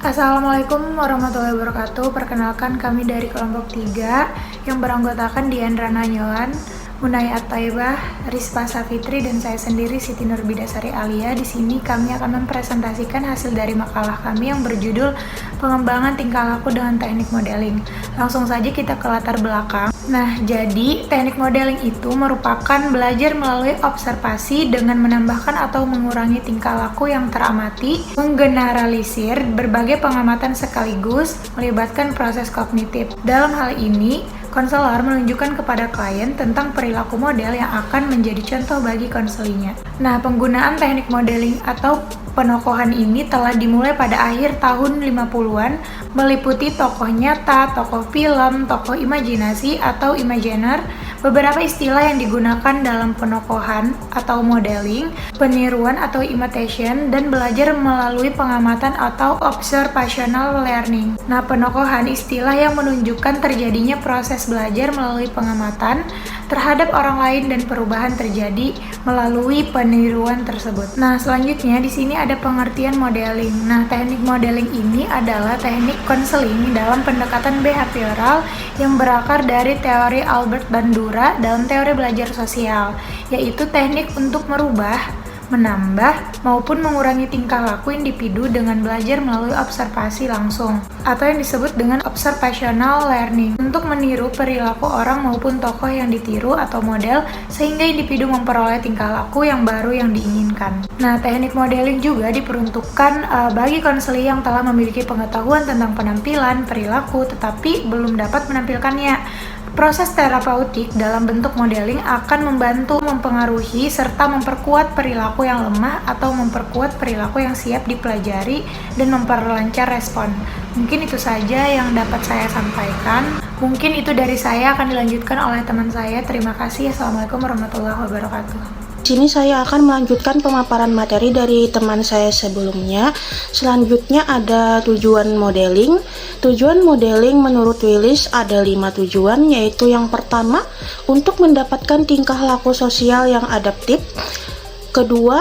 Assalamualaikum warahmatullahi wabarakatuh. Perkenalkan, kami dari kelompok 3 yang beranggotakan Diandra Nanyoan, Munai At-Taibah, Rispa Safitri, dan saya sendiri Siti Nurbidasari Alia. Di sini kami akan mempresentasikan hasil dari makalah kami yang berjudul Pengembangan Tingkah Laku dengan Teknik Modeling. Langsung saja kita ke latar belakang. Nah, jadi teknik modeling itu merupakan belajar melalui observasi dengan menambahkan atau mengurangi tingkah laku yang teramati, menggeneralisir berbagai pengamatan sekaligus, melibatkan proses kognitif. Dalam hal ini, konselor menunjukkan kepada klien tentang perilaku model yang akan menjadi contoh bagi konselinya. Nah, penggunaan teknik modeling atau penokohan ini telah dimulai pada akhir tahun 50-an, meliputi tokoh nyata, tokoh film, tokoh imajinasi atau imaginer. Beberapa istilah yang digunakan dalam penokohan atau modeling, peniruan atau imitation, dan belajar melalui pengamatan atau observational learning. Nah, penokohan istilah yang menunjukkan terjadinya proses belajar melalui pengamatan terhadap orang lain dan perubahan terjadi melalui peniruan tersebut. Nah, selanjutnya di sini ada pengertian modeling. Nah, teknik modeling ini adalah teknik konseling dalam pendekatan behavioral yang berakar dari teori Albert Bandura dalam teori belajar sosial, yaitu teknik untuk merubah, menambah, maupun mengurangi tingkah laku individu dengan belajar melalui observasi langsung, atau yang disebut dengan observational learning, untuk meniru perilaku orang maupun tokoh yang ditiru atau model, sehingga individu memperoleh tingkah laku yang baru yang diinginkan. Nah, teknik modeling juga diperuntukkan bagi konseli yang telah memiliki pengetahuan tentang penampilan, perilaku, tetapi belum dapat menampilkannya. Proses terapeutik dalam bentuk modeling akan membantu mempengaruhi serta memperkuat perilaku yang lemah atau memperkuat perilaku yang siap dipelajari dan memperlancar respon. Mungkin itu saja yang dapat saya sampaikan. Mungkin itu dari saya, akan dilanjutkan oleh teman saya. Terima kasih. Assalamualaikum warahmatullahi wabarakatuh. Di sini saya akan melanjutkan pemaparan materi dari teman saya sebelumnya. Selanjutnya ada tujuan modeling. Tujuan modeling menurut Willis ada 5 tujuan, yaitu yang pertama, untuk mendapatkan tingkah laku sosial yang adaptif. Kedua,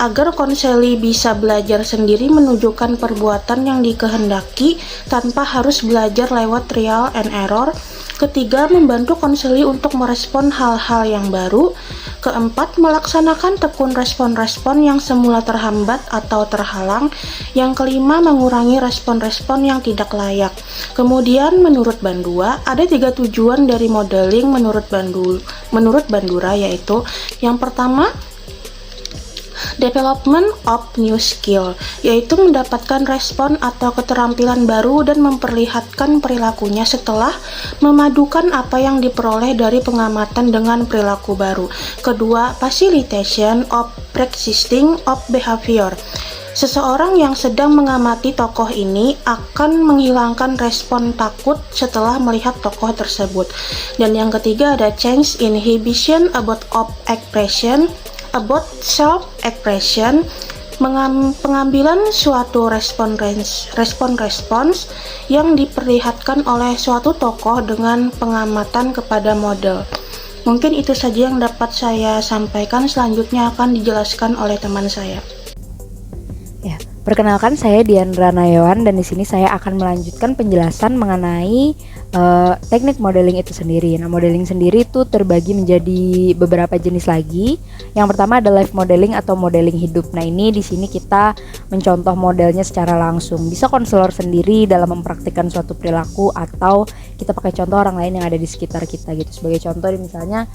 agar konseli bisa belajar sendiri menunjukkan perbuatan yang dikehendaki tanpa harus belajar lewat trial and error. Ketiga, membantu konseli untuk merespon hal-hal yang baru. Keempat, melaksanakan tekun respon-respon yang semula terhambat atau terhalang. Yang kelima, mengurangi respon-respon yang tidak layak. Kemudian, menurut Bandura, ada 3 tujuan dari modeling menurut Bandura, yaitu yang pertama, development of new skill, yaitu mendapatkan respon atau keterampilan baru dan memperlihatkan perilakunya setelah memadukan apa yang diperoleh dari pengamatan dengan perilaku baru. Kedua, facilitation of practicing of behavior. Seseorang yang sedang mengamati tokoh ini akan menghilangkan respon takut setelah melihat tokoh tersebut. Dan yang ketiga ada change inhibition about self-expression, pengambilan suatu respons yang diperlihatkan oleh suatu tokoh dengan pengamatan kepada model. Mungkin itu saja yang dapat saya sampaikan. Selanjutnya akan dijelaskan oleh teman saya. Ya, perkenalkan saya Diandra Nanyoan, dan di sini saya akan melanjutkan penjelasan mengenai teknik modeling itu sendiri. Nah, modeling sendiri itu terbagi menjadi beberapa jenis lagi. Yang pertama ada live modeling atau modeling hidup. Nah, ini di sini kita mencontoh modelnya secara langsung. Bisa konselor sendiri dalam mempraktikkan suatu perilaku, atau kita pakai contoh orang lain yang ada di sekitar kita gitu. Sebagai contoh, misalnya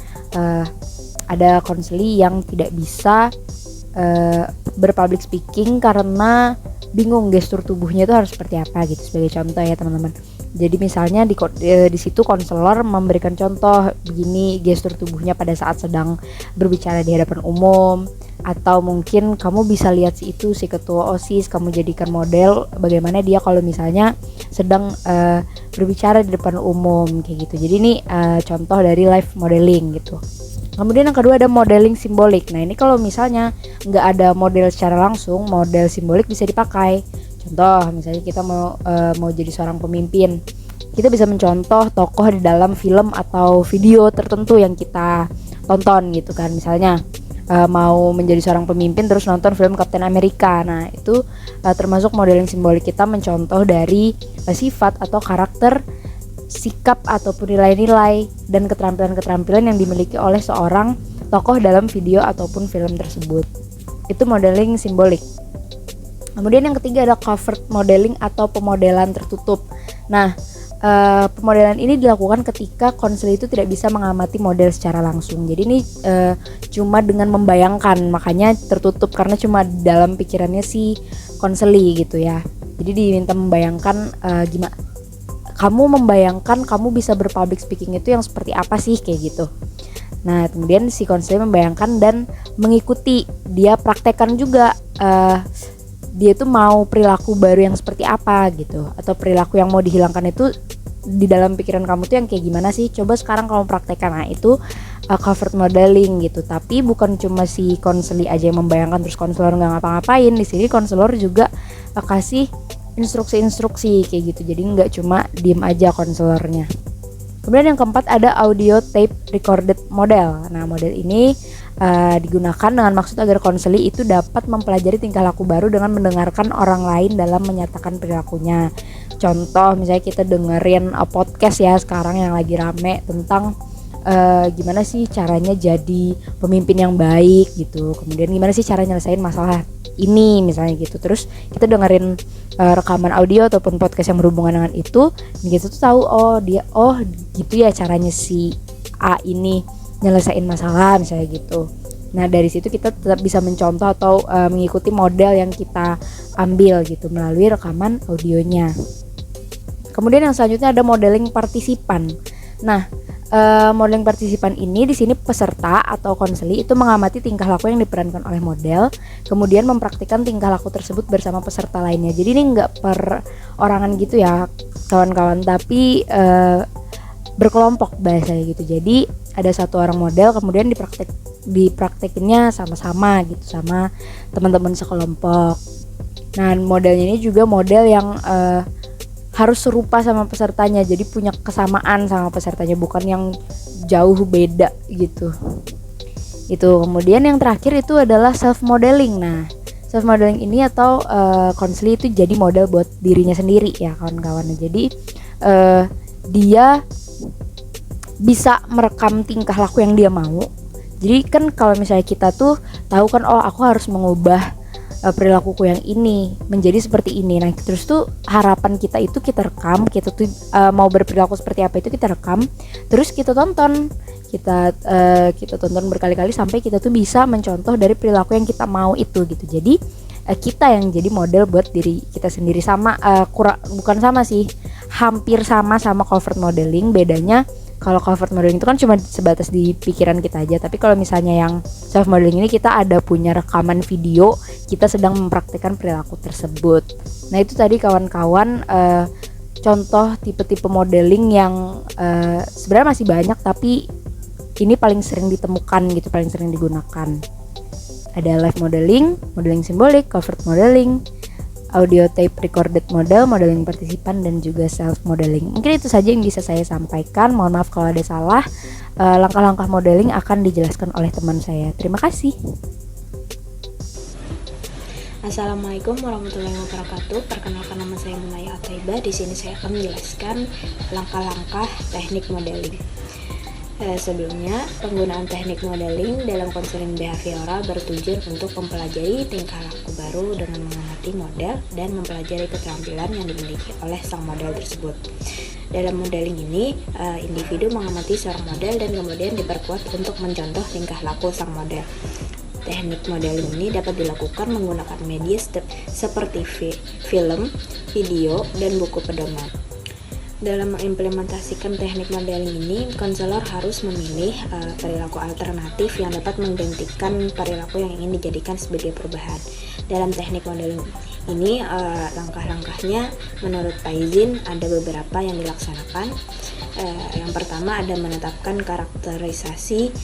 ada konseli yang tidak bisa berpublic speaking karena bingung gestur tubuhnya itu harus seperti apa gitu, sebagai contoh ya teman-teman. Jadi misalnya di situ konselor memberikan contoh begini gestur tubuhnya pada saat sedang berbicara di hadapan umum, atau mungkin kamu bisa lihat si ketua OSIS, kamu jadikan model bagaimana dia kalau misalnya sedang berbicara di depan umum kayak gitu. Jadi ini contoh dari live modeling gitu. Kemudian yang kedua ada modeling simbolik. Nah, ini kalau misalnya nggak ada model secara langsung, model simbolik bisa dipakai. Contoh, misalnya kita mau jadi seorang pemimpin, kita bisa mencontoh tokoh di dalam film atau video tertentu yang kita tonton gitu kan. Misalnya mau menjadi seorang pemimpin terus nonton film Captain America. Nah itu termasuk modeling simbolik, kita mencontoh dari sifat atau karakter, sikap ataupun nilai-nilai dan keterampilan-keterampilan yang dimiliki oleh seorang tokoh dalam video ataupun film tersebut. Itu modeling simbolik. Kemudian yang ketiga ada covert modeling atau pemodelan tertutup. Nah, pemodelan ini dilakukan ketika konseli itu tidak bisa mengamati model secara langsung. Jadi ini cuma dengan membayangkan, makanya tertutup karena cuma dalam pikirannya si konseli gitu ya. Jadi diminta membayangkan gimana kamu membayangkan kamu bisa berpublic speaking itu yang seperti apa sih, kayak gitu. Nah, kemudian si konseli membayangkan dan mengikuti, dia praktekkan juga dia tuh mau perilaku baru yang seperti apa gitu, atau perilaku yang mau dihilangkan itu di dalam pikiran kamu tuh yang kayak gimana sih, coba sekarang kamu praktekkan. Nah itu covert modeling gitu. Tapi bukan cuma si konseli aja yang membayangkan terus konselor nggak ngapa-ngapain. Di sini konselor juga kasih instruksi-instruksi kayak gitu, jadi nggak cuma diem aja konselornya. Kemudian yang keempat ada audio tape recorded model. Nah model ini digunakan dengan maksud agar konseli itu dapat mempelajari tingkah laku baru dengan mendengarkan orang lain dalam menyatakan perilakunya. Contoh misalnya kita dengerin podcast ya sekarang yang lagi rame tentang gimana sih caranya jadi pemimpin yang baik gitu. Kemudian gimana sih cara nyelesain masalah ini misalnya gitu. Terus kita dengerin rekaman audio ataupun podcast yang berhubungan dengan itu, kita tuh tahu oh gitu ya caranya si A ini nyelesain masalah misalnya gitu. Nah dari situ kita tetap bisa mencontoh atau mengikuti model yang kita ambil gitu melalui rekaman audionya. Kemudian yang selanjutnya ada modeling partisipan. Nah modeling partisipan ini di sini peserta atau konseli itu mengamati tingkah laku yang diperankan oleh model, kemudian mempraktikkan tingkah laku tersebut bersama peserta lainnya. Jadi ini nggak perorangan gitu ya kawan-kawan, tapi berkelompok bahasanya gitu. Jadi ada satu orang model kemudian dipraktekinnya sama-sama gitu sama teman-teman sekelompok. Nah modelnya ini juga model yang harus serupa sama pesertanya, jadi punya kesamaan sama pesertanya, bukan yang jauh beda gitu. Itu. Kemudian yang terakhir itu adalah self modeling. Nah self modeling ini atau konseli itu jadi model buat dirinya sendiri ya kawan-kawan. Jadi dia bisa merekam tingkah laku yang dia mau. Jadi kan kalau misalnya kita tuh tahu kan, oh aku harus mengubah perilakuku yang ini menjadi seperti ini. Nah terus tuh harapan kita itu kita rekam, kita tuh mau berperilaku seperti apa itu kita rekam, terus kita tonton, kita tonton berkali-kali sampai kita tuh bisa mencontoh dari perilaku yang kita mau itu gitu. Jadi kita yang jadi model buat diri kita sendiri. Sama bukan sama sih, hampir sama covert modeling. Bedanya kalau covert modeling itu kan cuma sebatas di pikiran kita aja, tapi kalau misalnya yang self modeling ini kita ada punya rekaman video, kita sedang mempraktikkan perilaku tersebut. Nah itu tadi kawan-kawan contoh tipe-tipe modeling yang sebenarnya masih banyak, tapi ini paling sering ditemukan gitu, paling sering digunakan. Ada live modeling, modeling simbolik, covert modeling, audio tape recorded model, modeling partisipan, dan juga self modeling. Mungkin itu saja yang bisa saya sampaikan. Mohon maaf kalau ada salah. Langkah-langkah modeling akan dijelaskan oleh teman saya. Terima kasih. Assalamualaikum warahmatullahi wabarakatuh. Perkenalkan, nama saya Munaya Ataibah. Di sini saya akan menjelaskan langkah-langkah teknik modeling. Sebelumnya, penggunaan teknik modeling dalam konseling behavioral bertujuan untuk mempelajari tingkah laku baru dengan mengamati model dan mempelajari keterampilan yang dimiliki oleh sang model tersebut. Dalam modeling ini, individu mengamati seorang model dan kemudian diperkuat untuk mencontoh tingkah laku sang model. Teknik modeling ini dapat dilakukan menggunakan media seperti film, video, dan buku pedoman. Dalam mengimplementasikan teknik modeling ini, konselor harus memilih perilaku alternatif yang dapat menggantikan perilaku yang ingin dijadikan sebagai perubahan. Dalam teknik modeling ini, langkah-langkahnya menurut Pak Izin ada beberapa yang dilaksanakan. Yang pertama ada menetapkan karakterisasi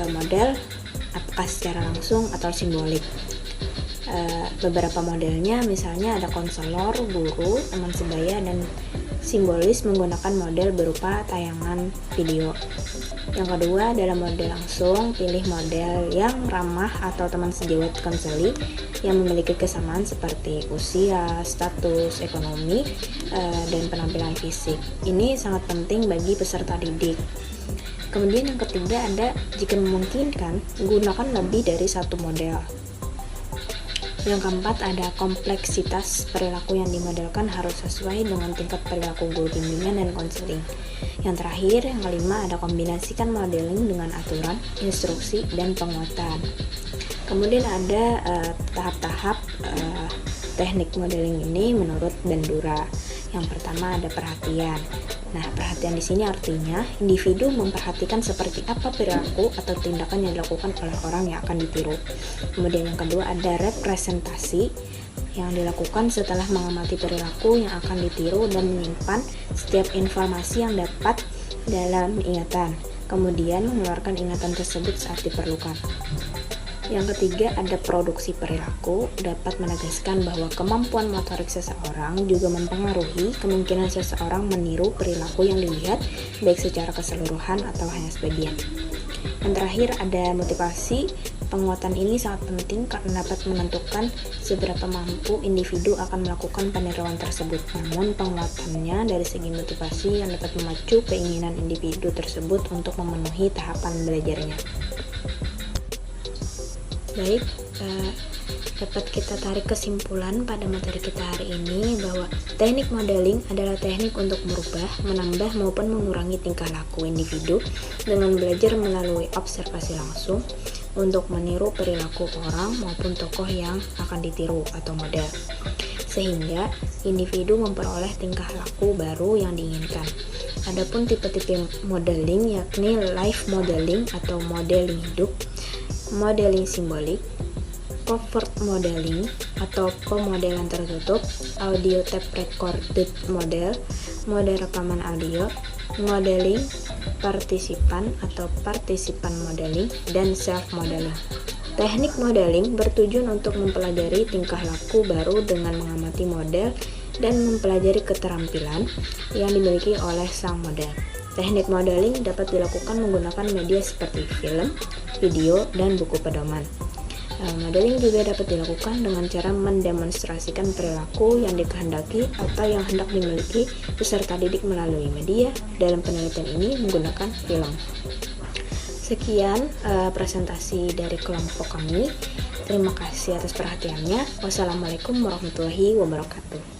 model, apakah secara langsung atau simbolik. Beberapa modelnya misalnya ada konselor, guru, teman sebaya, dan simbolis menggunakan model berupa tayangan video. Yang kedua, dalam mode langsung, pilih model yang ramah atau teman sejawat konseli yang memiliki kesamaan seperti usia, status, ekonomi, dan penampilan fisik. Ini sangat penting bagi peserta didik. Kemudian yang ketiga ada, jika memungkinkan, gunakan lebih dari satu model. Yang keempat ada kompleksitas perilaku yang dimodelkan harus sesuai dengan tingkat perilaku guru bimbingan dan konseling. Yang terakhir, yang kelima ada kombinasikan modeling dengan aturan, instruksi, dan penguatan. Kemudian ada tahap-tahap teknik modeling ini menurut Bandura. Yang pertama ada perhatian. Nah, perhatian di sini artinya individu memperhatikan seperti apa perilaku atau tindakan yang dilakukan oleh orang yang akan ditiru. Kemudian yang kedua ada representasi yang dilakukan setelah mengamati perilaku yang akan ditiru dan menyimpan setiap informasi yang dapat dalam ingatan. Kemudian mengeluarkan ingatan tersebut saat diperlukan. Yang ketiga ada produksi perilaku, dapat menegaskan bahwa kemampuan motorik seseorang juga mempengaruhi kemungkinan seseorang meniru perilaku yang dilihat baik secara keseluruhan atau hanya sebagian. Yang terakhir ada motivasi. Penguatan ini sangat penting karena dapat menentukan seberapa mampu individu akan melakukan peniruan tersebut. Namun penguatannya dari segi motivasi yang dapat memacu keinginan individu tersebut untuk memenuhi tahapan belajarnya. Baik, dapat kita tarik kesimpulan pada materi kita hari ini bahwa teknik modeling adalah teknik untuk merubah, menambah maupun mengurangi tingkah laku individu dengan belajar melalui observasi langsung untuk meniru perilaku orang maupun tokoh yang akan ditiru atau model, sehingga individu memperoleh tingkah laku baru yang diinginkan. Adapun tipe-tipe modeling yakni life modeling atau modeling hidup, modeling simbolik, covert modeling atau pemodelan tertutup, audio tape recorded model, model rekaman audio, modeling partisipan atau partisipan modeling, dan self modeling. Teknik modeling bertujuan untuk mempelajari tingkah laku baru dengan mengamati model dan mempelajari keterampilan yang dimiliki oleh sang model. Teknik modeling dapat dilakukan menggunakan media seperti film, video, dan buku pedoman. Modeling juga dapat dilakukan dengan cara mendemonstrasikan perilaku yang dikehendaki atau yang hendak dimiliki peserta didik melalui media. Dalam penelitian ini menggunakan film. Sekian presentasi dari kelompok kami. Terima kasih atas perhatiannya. Wassalamualaikum warahmatullahi wabarakatuh.